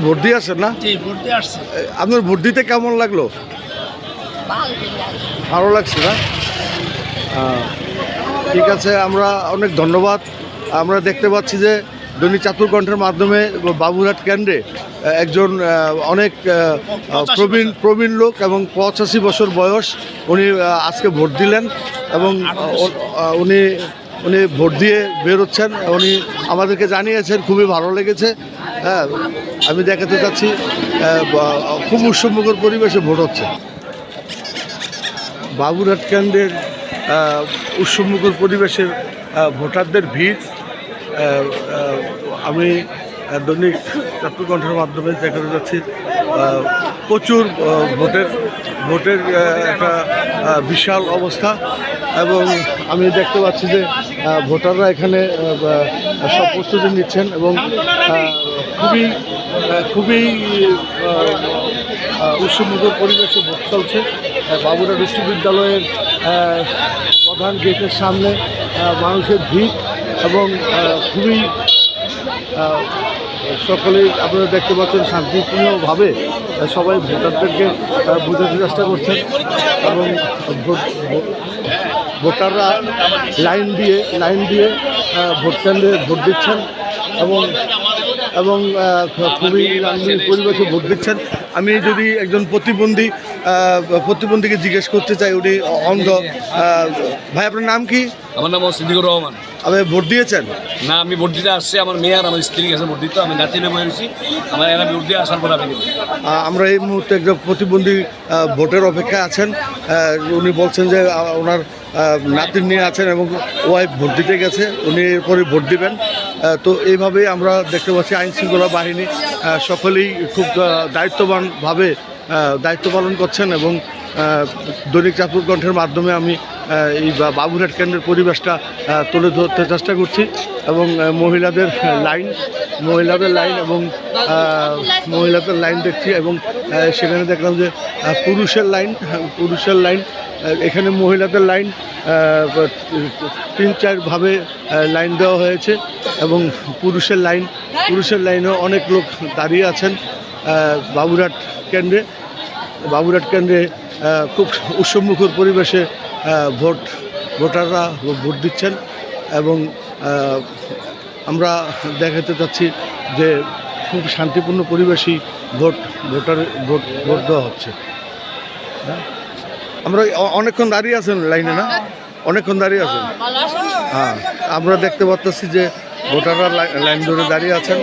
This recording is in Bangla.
ভোট দিয়ে আসেন না? জি, ভোট দিয়ে আসছে। আপনার ভোট দিতে কেমন লাগলো? ভালো লাগছে না? ঠিক আছে, আমরা অনেক ধন্যবাদ। আমরা দেখতে পাচ্ছি যে দৈনিক চাতুর্কণ্ঠের মাধ্যমে বাবুরহাট কেন্দ্রে একজন অনেক প্রবীণ লোক এবং 85 বছর বয়স, উনি আজকে ভোট দিলেন এবং উনি উনি ভোট দিয়ে বেরোচ্ছেন। উনি আমাদেরকে জানিয়েছেন খুবই ভালো লেগেছে। হ্যাঁ, আমি দেখাতে চাচ্ছি খুব উৎসবমুখর পরিবেশে ভোট হচ্ছে। বাবুরহাট কেন্দ্রের উৎসবমুখর পরিবেশের ভোটারদের ভিড় আমি দৈনিক চাতুর্কণ্ঠের মাধ্যমে দেখাতে যাচ্ছি। প্রচুর ভোটের একটা বিশাল অবস্থা এবং আমি দেখতে পাচ্ছি যে ভোটাররা এখানে সব প্রস্তুতি নিচ্ছেন এবং খুবই উৎসবমুখর পরিবেশে ভোট চলছে। বাবুরহাট বিশ্ববিদ্যালয়ের প্রধান গেটের সামনে মানুষের ভিড় এবং খুবই সকলেই আপনারা দেখতে পাচ্ছেন শান্তিপূর্ণভাবে সবাই ভোটারদেরকে বোঝাতে চেষ্টা করছেন এবং ভোটাররা লাইন দিয়ে ভোট কেন্দ্রে ভোট দিচ্ছেন এবং খুবই আন্দোলন পরিবেশে ভোট দিচ্ছেন। আমি যদি একজন প্রতিবন্ধীকে জিজ্ঞেস করতে চাই, উনি অন্ধ। ভাই, আপনার নাম কি? আমার নাম সিদ্দিকুর রহমান। আপনি ভোট দিয়েছেন? না, আমি ভোট দিতে আসছি। আমার মেয়ে আর আমার স্ত্রী গেছে ভোট দিতে। আমি নাতিনে বসেছি। আমার এরা ভোট দিয়ে আসার পর আমি দেবো। আমরা এই মুহূর্তে একজন প্রতিবন্ধী ভোটের অপেক্ষায় আছেন। উনি বলছেন যে ওনার নাতিন নিয়ে আছেন এবং ওয়াইফ ভোট দিতে গেছে, উনি এরপরে ভোট দিবেন। তো এইভাবেই আমরা দেখতে পাচ্ছি আইনশৃঙ্খলা বাহিনী সকলেই খুব দায়িত্ববানভাবে দায়িত্ব পালন করছেন এবং দৈনিক চাতুর্কণ্ঠের মাধ্যমে আমি এই বাবুরহাট কেন্দ্রের পরিবেশটা তুলে ধরতে চেষ্টা করছি এবং মহিলাদের লাইন দেখছি এবং সেখানে দেখলাম যে পুরুষের লাইন এখানে মহিলাদের লাইন 3-4 ভাবে লাইন দেওয়া হয়েছে এবং পুরুষের লাইনেও অনেক লোক দাঁড়িয়ে আছেন। বাবুরহাট কেন্দ্রে খুব উৎসবমুখর পরিবেশে ভোটাররা ভোট দিচ্ছেন এবং আমরা দেখাতে চাচ্ছি যে খুব শান্তিপূর্ণ পরিবেশেই ভোট দেওয়া হচ্ছে। আমরা অনেকক্ষণ দাঁড়িয়ে আছেন লাইনে, না? অনেকক্ষণ দাঁড়িয়ে আছেন। হ্যাঁ, আমরা দেখতে পাচ্ছি যে ভোটাররা লাইন ধরে দাঁড়িয়ে আছেন।